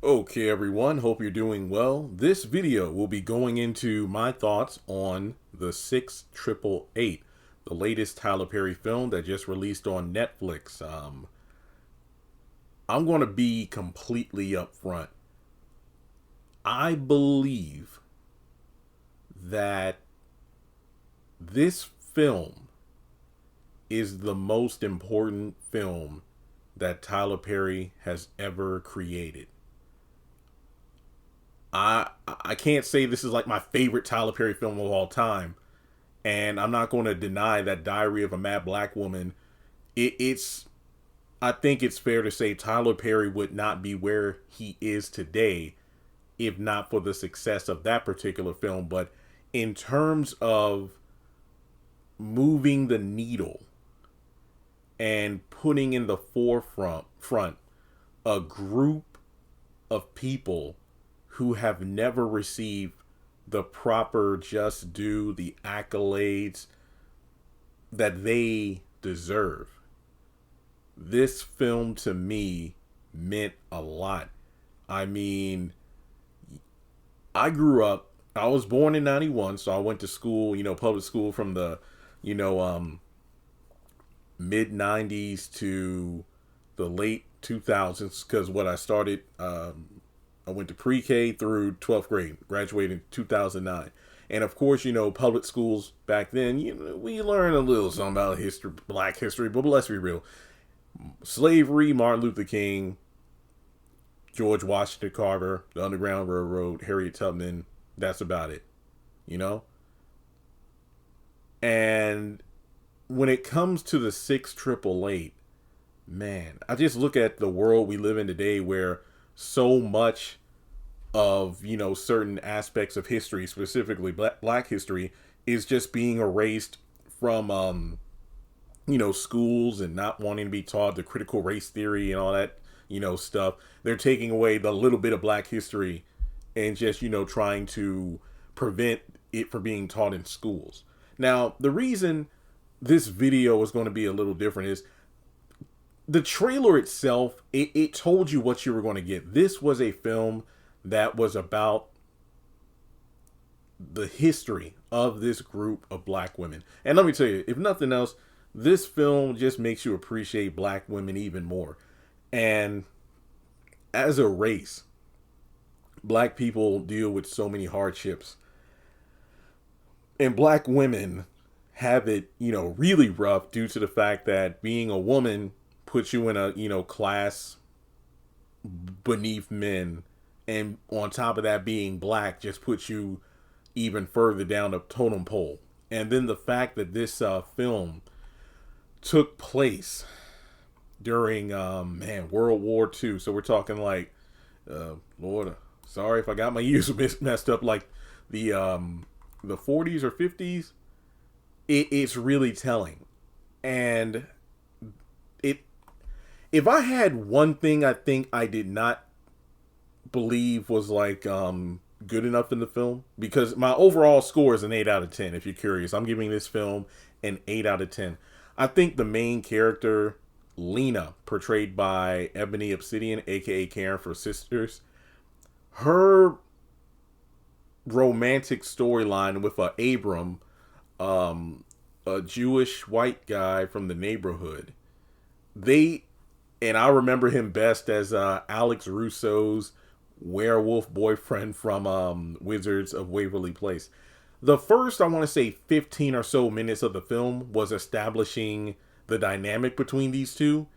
Okay, everyone, hope you're doing well. This video will be going into my thoughts on the 6888, the latest Tyler Perry film that just released on Netflix. I'm going to be completely upfront. I believe that this film is the most important film that Tyler Perry has ever created. I can't say this is like my favorite Tyler Perry film of all time, and I'm not going to deny that Diary of a Mad Black Woman. It's I think it's fair to say Tyler Perry would not be where he is today if not for the success of that particular film. But in terms of moving the needle and putting in the front a group of people who have never received the proper just due, the accolades that they deserve. This film to me meant a lot. I mean, I was born in 91, so I went to school, public school from the, you know, mid 90s to the late 2000s, because what I started, I went to pre-K through 12th grade, graduated in 2009. And of course, public schools back then, we learn a little something about history, black history, but let's be real. Slavery, Martin Luther King, George Washington Carver, the Underground Railroad, Harriet Tubman, that's about it, you know? And when it comes to the 6888, man, I just look at the world we live in today where so much of certain aspects of history, specifically black history, is just being erased from schools and not wanting to be taught the critical race theory and all that stuff. They're taking away the little bit of black history and just trying to prevent it from being taught in schools. Now, the reason this video is going to be a little different is the trailer itself, it told you what you were going to get. This was a film that was about the history of this group of black women. And let me tell you, if nothing else, this film just makes you appreciate black women even more. And as a race, black people deal with so many hardships. And black women have it, really rough due to the fact that being a woman puts you in a, class beneath men. And on top of that, being black just puts you even further down the totem pole. And then the fact that this film took place during, World War II. So we're talking like, Lord, sorry if I got my years messed up, like the 40s or 50s. It's really telling. And if I had one thing I think I did not believe was like good enough in the film, because my overall score is an 8 out of 10. If you're curious, I'm giving this film an 8 out of 10. I think the main character, Lena, portrayed by Ebony Obsidian, aka Karen for Sisters, her romantic storyline with Abram, a Jewish white guy from the neighborhood, and I remember him best as Alex Russo's werewolf boyfriend from Wizards of Waverly Place. The first, I want to say, 15 or so minutes of the film was establishing the dynamic between these two.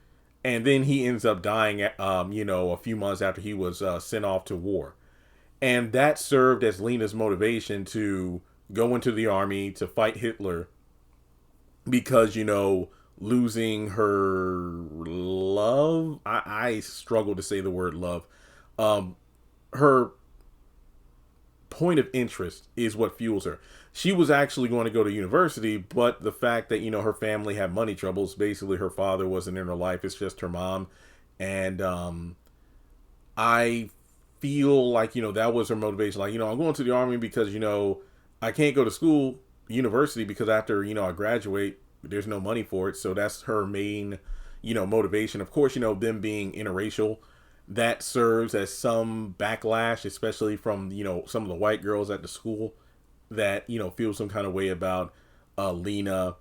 And then he ends up dying, a few months after he was sent off to war. And that served as Lena's motivation to go into the army to fight Hitler because, losing her love. I struggle to say the word love. Her point of interest is what fuels her. She was actually going to go to university, but the fact that, her family had money troubles, basically her father wasn't in her life, it's just her mom. And I feel like, that was her motivation. Like, I'm going to the army because, I can't go to school, university, because after, I graduate, there's no money for it. So that's her main, motivation. Of course, them being interracial, that serves as some backlash, especially from, some of the white girls at the school that, feel some kind of way about Lena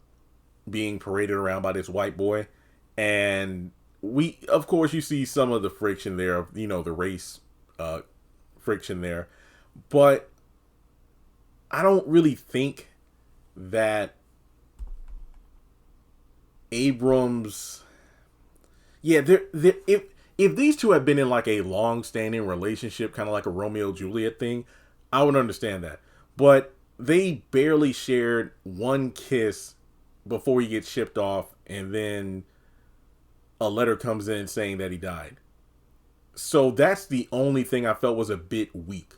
being paraded around by this white boy. And of course, you see some of the friction there of, the race friction there. But I don't really think that Abrams, yeah, if these two had been in like a long-standing relationship, kind of like a Romeo Juliet thing, I would understand that. But they barely shared one kiss before he gets shipped off, and then a letter comes in saying that he died. So that's the only thing I felt was a bit weak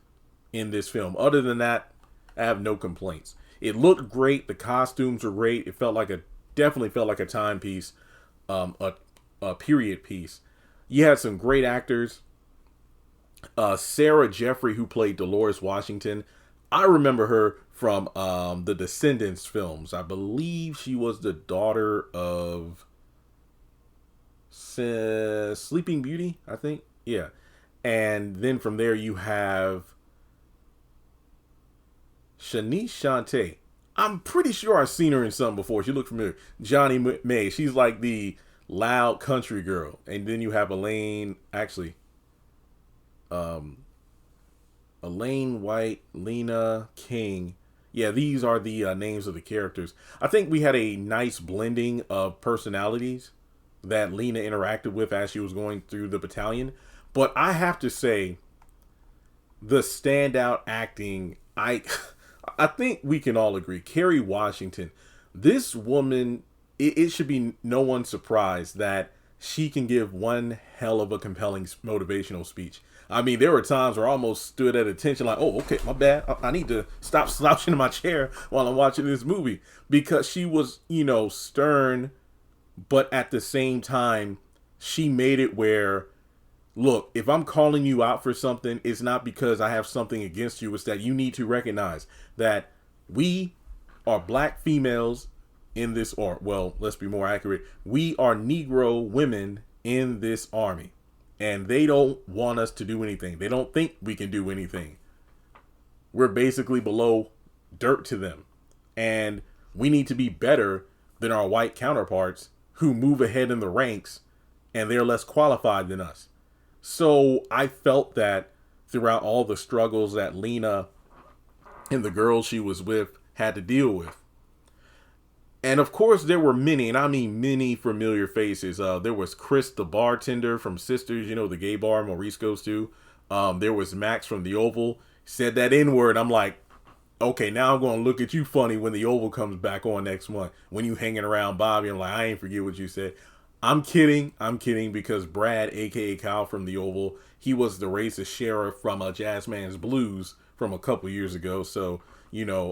in this film. Other than that, I have no complaints. It looked great. The costumes were great. It definitely felt like a timepiece, a period piece. You had some great actors. Sarah Jeffrey, who played Dolores Washington, I remember her from the Descendants films. I believe she was the daughter of Sleeping Beauty, I think. Yeah. And then from there you have Shanice Shantae. I'm pretty sure I've seen her in something before. She looked familiar. Johnny May. She's like the loud country girl. And then you have Elaine White, Lena King. Yeah, these are the names of the characters. I think we had a nice blending of personalities that Lena interacted with as she was going through the battalion. But I have to say, the standout acting, I think we can all agree, Kerry Washington, this woman, it should be no one's surprise that she can give one hell of a compelling motivational speech. I mean, there were times where I almost stood at attention like, oh, okay, my bad. I need to stop slouching in my chair while I'm watching this movie. Because she was, stern, but at the same time, she made it where, look, if I'm calling you out for something, it's not because I have something against you. It's that you need to recognize that we are black females in this, or, well, let's be more accurate. We are Negro women in this army. And they don't want us to do anything. They don't think we can do anything. We're basically below dirt to them. And we need to be better than our white counterparts who move ahead in the ranks and they're less qualified than us. So I felt that throughout all the struggles that Lena and the girls she was with had to deal with. And of course, there were many, and I mean many familiar faces. There was Chris, the bartender from Sisters, the gay bar Maurice goes to. There was Max from The Oval. Said that N-word. I'm like, okay, now I'm going to look at you funny when The Oval comes back on next month. When you hanging around Bobby, I'm like, I ain't forget what you said. I'm kidding because Brad, a.k.a. Kyle from The Oval, he was the racist sheriff from Jazzman's Blues from a couple years ago. So,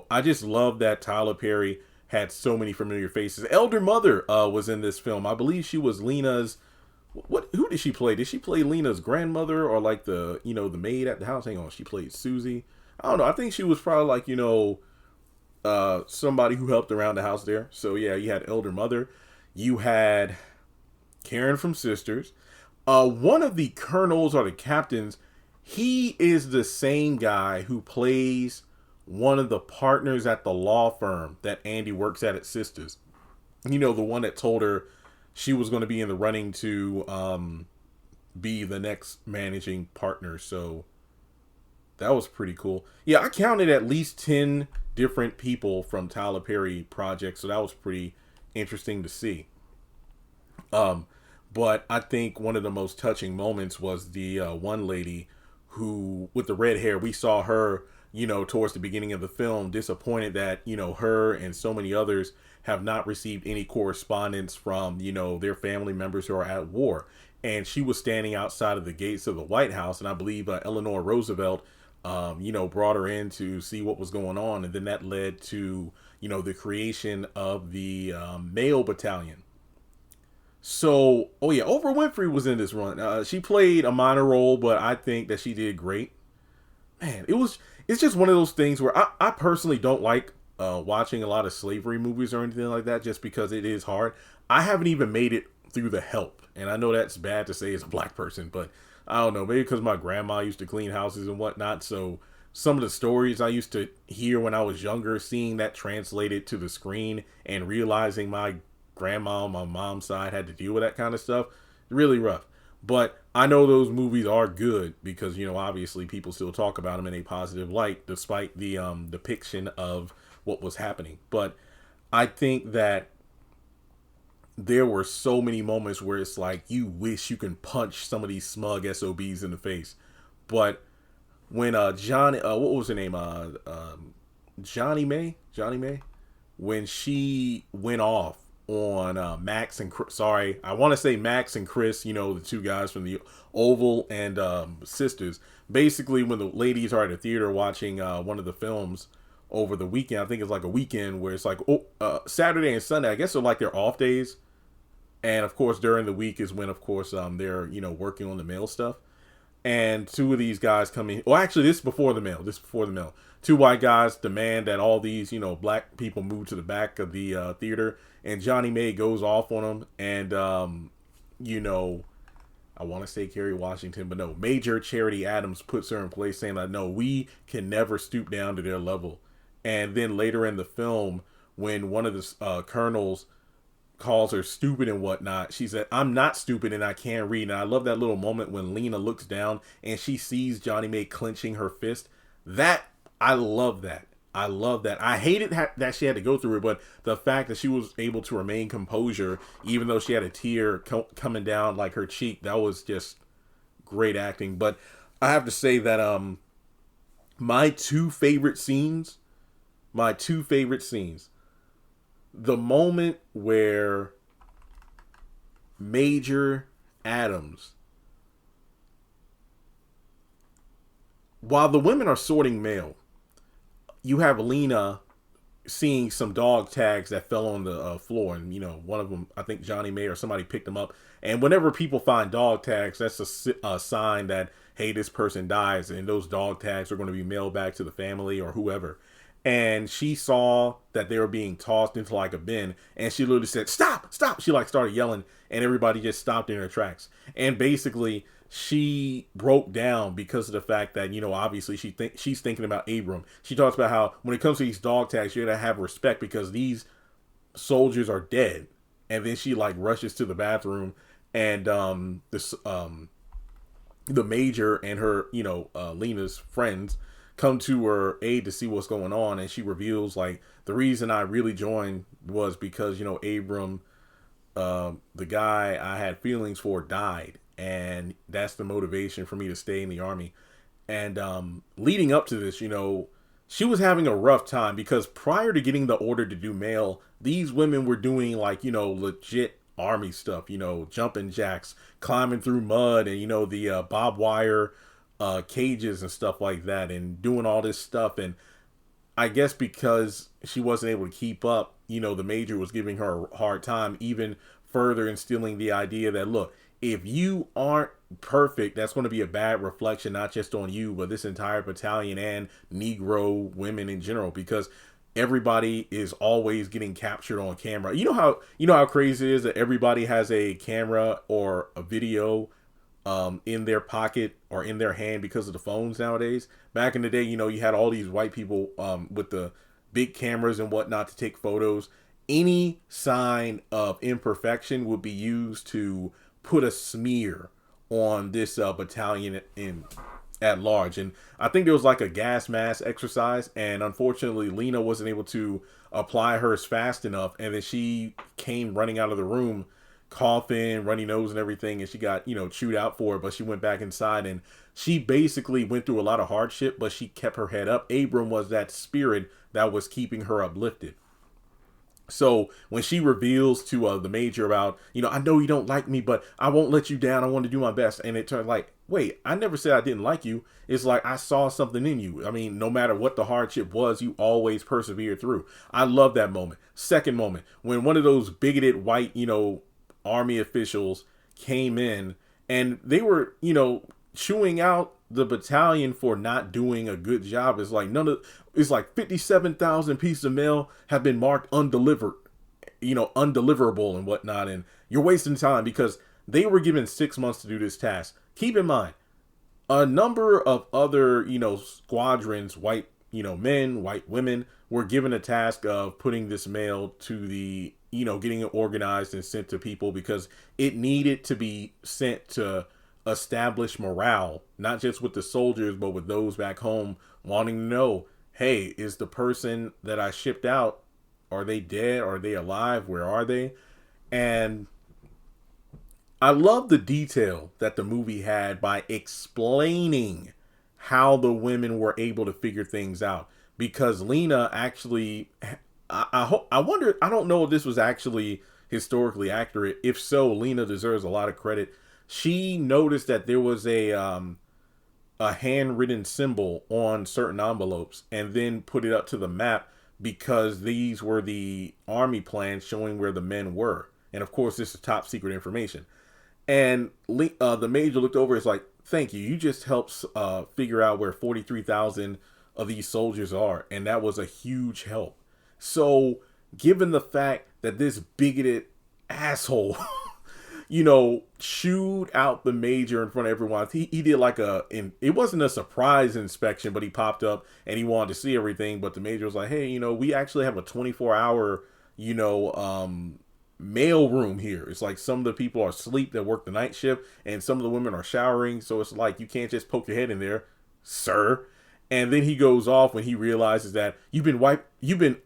I just love that Tyler Perry had so many familiar faces. Elder Mother was in this film. I believe she was Lena's. Who did she play? Did she play Lena's grandmother or like the the maid at the house? Hang on, she played Susie. I don't know. I think she was probably like somebody who helped around the house there. So yeah, you had Elder Mother. You had Karen from Sisters. One of the colonels or the captains, he is the same guy who plays one of the partners at the law firm that Andy works at Sisters. The one that told her she was going to be in the running to be the next managing partner. So that was pretty cool. Yeah, I counted at least 10 different people from Tyler Perry projects. So that was pretty interesting to see. But I think one of the most touching moments was the one lady who, with the red hair, we saw her towards the beginning of the film, disappointed that, her and so many others have not received any correspondence from, their family members who are at war. And she was standing outside of the gates of the White House. And I believe Eleanor Roosevelt, brought her in to see what was going on. And then that led to, the creation of the male battalion. So, oh yeah, Oprah Winfrey was in this run. She played a minor role, but I think that she did great. Man, it's just one of those things where I personally don't like watching a lot of slavery movies or anything like that, just because it is hard. I haven't even made it through The Help, and I know that's bad to say as a black person, but I don't know, maybe because my grandma used to clean houses and whatnot. So some of the stories I used to hear when I was younger, seeing that translated to the screen and realizing my grandma on my mom's side had to deal with that kind of stuff, really rough. But I know those movies are good because, obviously people still talk about them in a positive light despite the depiction of what was happening. But I think that there were so many moments where it's like you wish you can punch some of these smug SOBs in the face. But when Johnny, what was her name? Johnny May, when she went off on Max and Chris, sorry, I want to say Max and Chris, the two guys from the Oval and Sisters. Basically, when the ladies are at the theater watching one of the films over the weekend, I think it's like a weekend where it's like Saturday and Sunday. I guess they're like their off days, and of course during the week is when, of course, they're working on the mail stuff. And two of these guys come in. Well, actually, this is before the mail. Two white guys demand that all these, black people move to the back of the theater. And Johnny May goes off on them. And, I want to say Kerry Washington, but no. Major Charity Adams puts her in place saying that, no, we can never stoop down to their level. And then later in the film, when one of the colonels calls her stupid and whatnot, she said, I'm not stupid and I can't read. And I love that little moment when Lena looks down and she sees Johnny May clenching her fist. I love that. I hated that she had to go through it, but the fact that she was able to remain composure, even though she had a tear coming down like her cheek, that was just great acting. But I have to say that my two favorite scenes, the moment where Major Adams, while the women are sorting mail, you have Lena seeing some dog tags that fell on the floor. And, one of them, I think Johnny May or somebody picked them up. And whenever people find dog tags, that's a sign that, hey, this person dies. And those dog tags are going to be mailed back to the family or whoever. And she saw that they were being tossed into like a bin, and she literally said, stop. She started yelling, and everybody just stopped in their tracks. And basically she broke down because of the fact that, obviously she's thinking about Abram. She talks about how when it comes to these dog tags, you gotta have respect because these soldiers are dead. And then she rushes to the bathroom, and the major and her, Lena's friends come to her aid to see what's going on, and she reveals the reason I really joined was because Abram, the guy I had feelings for, died, and that's the motivation for me to stay in the army. And leading up to this, she was having a rough time because prior to getting the order to do mail, these women were doing legit army stuff, jumping jacks, climbing through mud, and the barbed wire cages and stuff like that, and doing all this stuff. And I guess because she wasn't able to keep up, the major was giving her a hard time, even further instilling the idea that, look, if you aren't perfect, that's going to be a bad reflection, not just on you, but this entire battalion and Negro women in general, because everybody is always getting captured on camera. You know how crazy it is that everybody has a camera or a video in their pocket or in their hand because of the phones nowadays. Back in the day, you had all these white people with the big cameras and whatnot to take photos. Any sign of imperfection would be used to put a smear on this battalion at large. And I think there was a gas mask exercise, and unfortunately Lena wasn't able to apply hers fast enough, and then she came running out of the room coughing, runny nose and everything, and she got chewed out for it. But she went back inside, and she basically went through a lot of hardship, but she kept her head up. Abram was that spirit that was keeping her uplifted. So when she reveals to the major about, I know you don't like me, but I won't let you down, I want to do my best, and it turned wait, I never said I didn't like you. It's I saw something in you. I mean, no matter what the hardship was, you always persevered through. I love that moment. Second moment, when one of those bigoted white, army officials came in, and they were, chewing out the battalion for not doing a good job. It's it's 57,000 pieces of mail have been marked undelivered, undeliverable and whatnot. And you're wasting time because They were given 6 months to do this task. Keep in mind, a number of other, squadrons, white, men, white women, were given a task of putting this mail to the, getting it organized and sent to people because it needed to be sent to establish morale, not just with the soldiers, but with those back home wanting to know, hey, is the person that I shipped out, are they dead? Are they alive? Where are they? And I love the detail that the movie had by explaining how the women were able to figure things out. Because Lena actually, I wonder, I don't know if this was actually historically accurate. If so, Lena deserves a lot of credit. She noticed that there was a handwritten symbol on certain envelopes and then put it up to the map because these were the army plans showing where the men were. And of course, this is top secret information. And the major looked over. It's like, thank you. You just helped figure out where 43,000 of these soldiers are. And that was a huge help. So given the fact that this bigoted asshole, shooed out the major in front of everyone. He did like it wasn't a surprise inspection, but he popped up and he wanted to see everything. But the major was like, hey, we actually have a 24-hour, mail room here. It's like some of the people are asleep that work the night shift and some of the women are showering. So it's like, you can't just poke your head in there, sir. And then he goes off when he realizes that you've been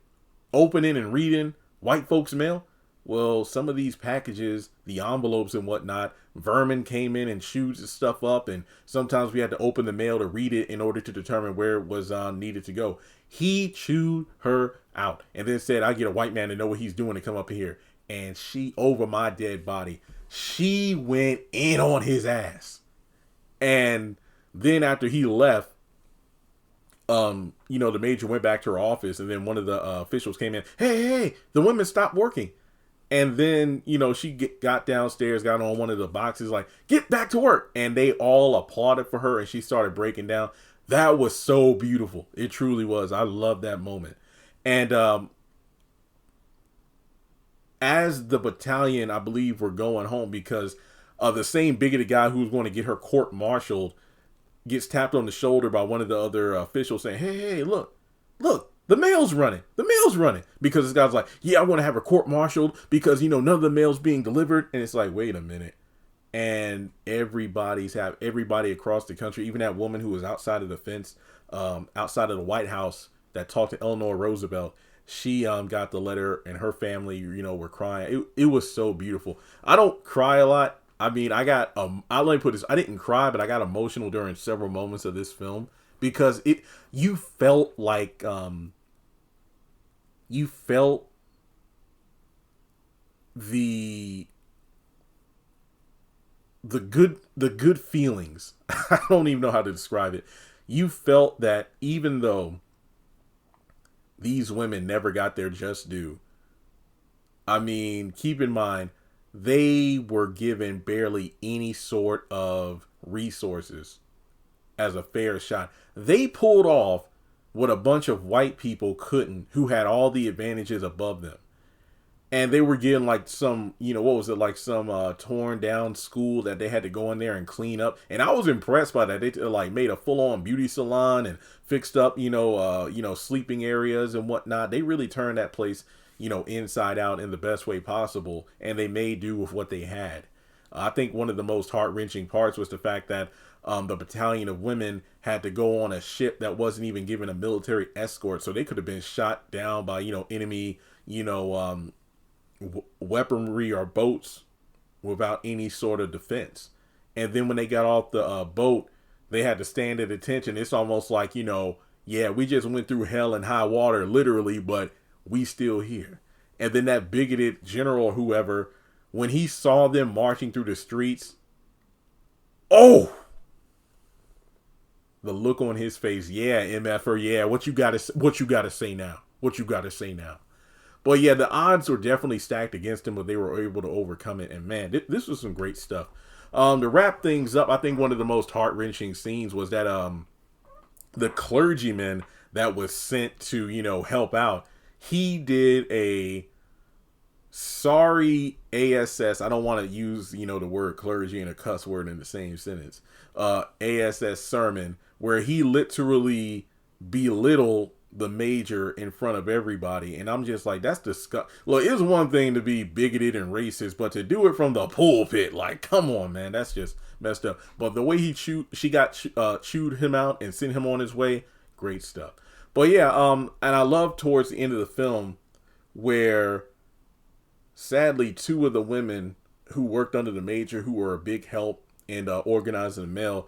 opening and reading white folks' mail. Well, some of these packages, the envelopes and whatnot, vermin came in and chewed the stuff up. And sometimes we had to open the mail to read it in order to determine where it was needed to go. He chewed her out and then said, I get a white man to know what he's doing to come up here. And she, over my dead body, she went in on his ass. And then after he left, the major went back to her office, and then one of the officials came in. Hey, the women stopped working. And then, she got downstairs, got on one of the boxes, like, get back to work. And they all applauded for her, and she started breaking down. That was so beautiful. It truly was. I love that moment. And as the battalion, I believe, were going home, because the same bigoted guy who was going to get her court-martialed gets tapped on the shoulder by one of the other officials saying, hey, look, the mail's running. Because this guy's like, yeah, I want to have her court-martialed because, none of the mail's being delivered. And it's like, wait a minute. And everybody across the country, even that woman who was outside of the fence, outside of the White House that talked to Eleanor Roosevelt, she got the letter, and her family, were crying. It was so beautiful. I don't cry a lot. I mean, let me put this, I didn't cry, but I got emotional during several moments of this film because you felt like, you felt the good feelings. I don't even know how to describe it. You felt that even though these women never got their just due, I mean, keep in mind, they were given barely any sort of resources as a fair shot. They pulled off what a bunch of white people couldn't, who had all the advantages above them. And they were getting like some, some torn down school that they had to go in there and clean up. And I was impressed by that. They like made a full on beauty salon and fixed up, sleeping areas and whatnot. They really turned that place, inside out in the best way possible. And they made do with what they had. I think one of the most heart-wrenching parts was the fact that the battalion of women had to go on a ship that wasn't even given a military escort. So they could have been shot down by, enemy, weaponry or boats without any sort of defense. And then when they got off the boat, they had to stand at attention. It's almost like, we just went through hell and high water, literally, but we still here. And then that bigoted general or whoever, when he saw them marching through the streets, the look on his face, yeah, MFR, yeah, what you gotta say now. But yeah, the odds were definitely stacked against him, but they were able to overcome it. And man, this was some great stuff. To wrap things up, I think one of the most heart-wrenching scenes was that the clergyman that was sent to, help out, he did sorry ASS, I don't want to use, the word clergy and a cuss word in the same sentence. ASS sermon where he literally belittled the major in front of everybody. And I'm just like, that's disgusting. Look, it's one thing to be bigoted and racist, but to do it from the pulpit, like, come on, man, that's just messed up. But the way she chewed him out and sent him on his way, great stuff. But yeah, and I love towards the end of the film where sadly 2 of the women who worked under the major, who were a big help in organizing the mail,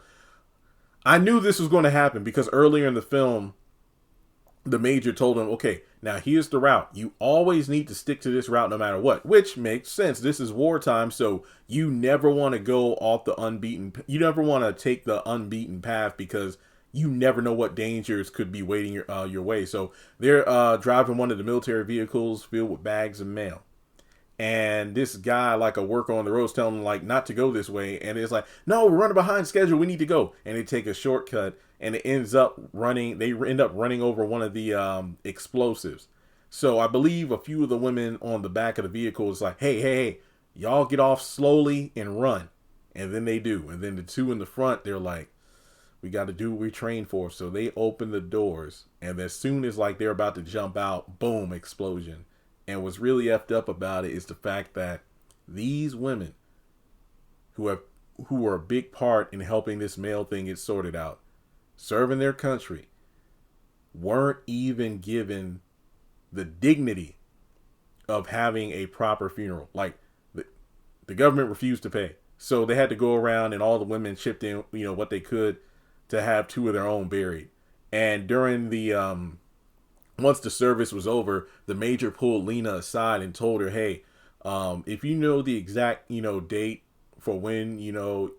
I knew this was going to happen because earlier in the film, the major told him, okay, now here's the route. You always need to stick to this route no matter what, which makes sense. This is wartime, so you never want to go off the you never want to take the unbeaten path because you never know what dangers could be waiting your way. So they're driving one of the military vehicles filled with bags of mail. And this guy, like a worker on the road, is telling them like not to go this way. And it's like, no, we're running behind schedule. We need to go. And they take a shortcut and it ends up running. They end up running over one of the explosives. So I believe a few of the women on the back of the vehicle is like, hey, y'all get off slowly and run. And then they do. And then the 2 in the front, they're like, we got to do what we trained for. So they open the doors. And as soon as like they're about to jump out, boom, explosion. And what's really effed up about it is the fact that these women who were a big part in helping this mail thing get sorted out, serving their country, weren't even given the dignity of having a proper funeral. Like the government refused to pay. So they had to go around and all the women chipped in, what they could to have 2 of their own buried. And during the once the service was over, the major pulled Lena aside and told her, hey, if you know the exact, date for when, your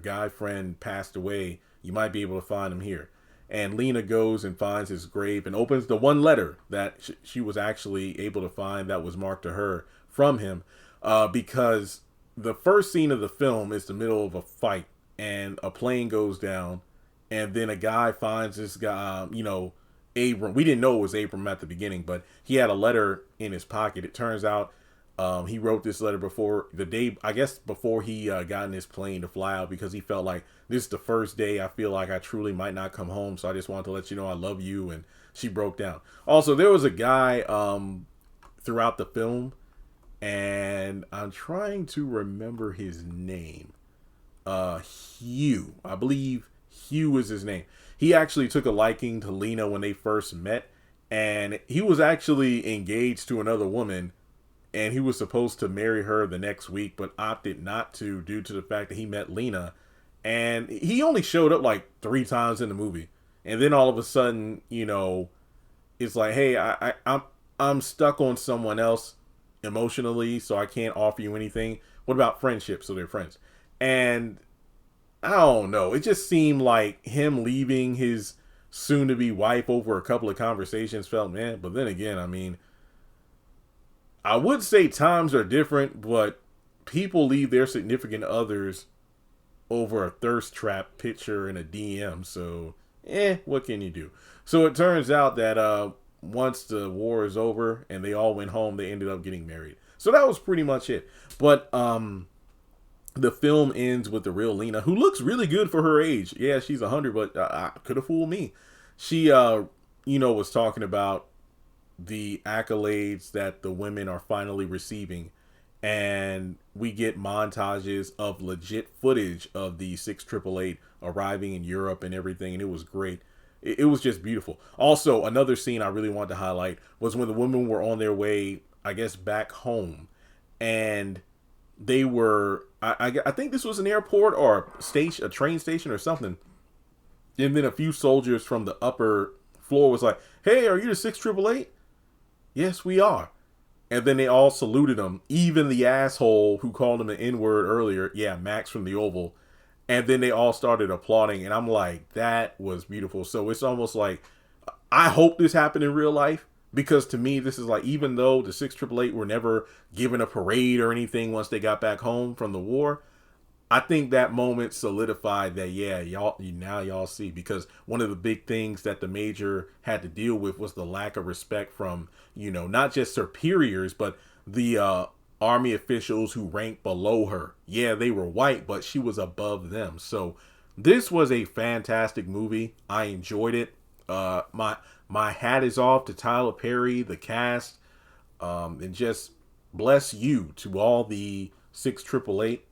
guy friend passed away, you might be able to find him here. And Lena goes and finds his grave and opens the one letter that she was actually able to find that was marked to her from him. Because the first scene of the film is the middle of a fight and a plane goes down. And then a guy finds this guy, Abram. We didn't know it was Abram at the beginning, but he had a letter in his pocket. It turns out he wrote this letter before he got in his plane to fly out because he felt like this is the first day I feel like I truly might not come home. So I just wanted to let you know I love you. And she broke down. Also, there was a guy throughout the film, and I'm trying to remember his name. Hugh. I believe Hugh is his name. He actually took a liking to Lena when they first met, and he was actually engaged to another woman, and he was supposed to marry her the next week, but opted not to due to the fact that he met Lena, and he only showed up like 3 times in the movie, and then all of a sudden, it's like, hey, I'm stuck on someone else emotionally, so I can't offer you anything. What about friendship? So they're friends, and I don't know. It just seemed like him leaving his soon-to-be wife over a couple of conversations felt, man. But then again, I mean, I would say times are different, but people leave their significant others over a thirst trap picture in a DM. So, what can you do? So it turns out that once the war is over and they all went home, they ended up getting married. So that was pretty much it. But, the film ends with the real Lena, who looks really good for her age. Yeah, she's 100, but could have fooled me. She, was talking about the accolades that the women are finally receiving. And we get montages of legit footage of the 6888 arriving in Europe and everything. And it was great. It was just beautiful. Also, another scene I really wanted to highlight was when the women were on their way, I guess, back home. And they were, I think this was an airport or a train station or something. And then a few soldiers from the upper floor was like, hey, are you the 6888? Yes, we are. And then they all saluted him. Even the asshole who called him an N-word earlier. Yeah, Max from the Oval. And then they all started applauding. And I'm like, that was beautiful. So it's almost like, I hope this happened in real life. Because to me, this is like, even though the 6888 were never given a parade or anything once they got back home from the war, I think that moment solidified that, yeah, y'all see, because one of the big things that the major had to deal with was the lack of respect from, not just superiors, but the army officials who ranked below her. Yeah, they were white, but she was above them. So this was a fantastic movie. I enjoyed it. My hat is off to Tyler Perry, the cast, and just bless you to all the 6888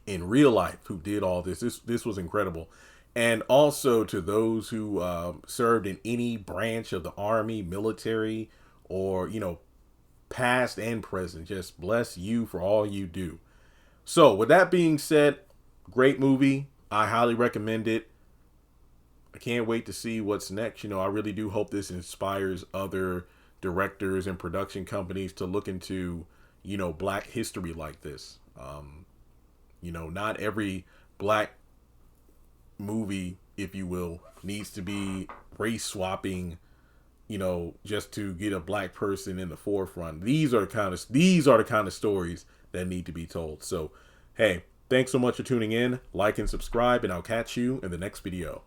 in real life who did all this. This was incredible. And also to those who served in any branch of the army, military, or, past and present. Just bless you for all you do. So with that being said, great movie. I highly recommend it. I can't wait to see what's next. I really do hope this inspires other directors and production companies to look into, black history like this. Not every black movie, if you will, needs to be race swapping, just to get a black person in the forefront. These are the kind of stories that need to be told. So, hey, thanks so much for tuning in. Like and subscribe, and I'll catch you in the next video.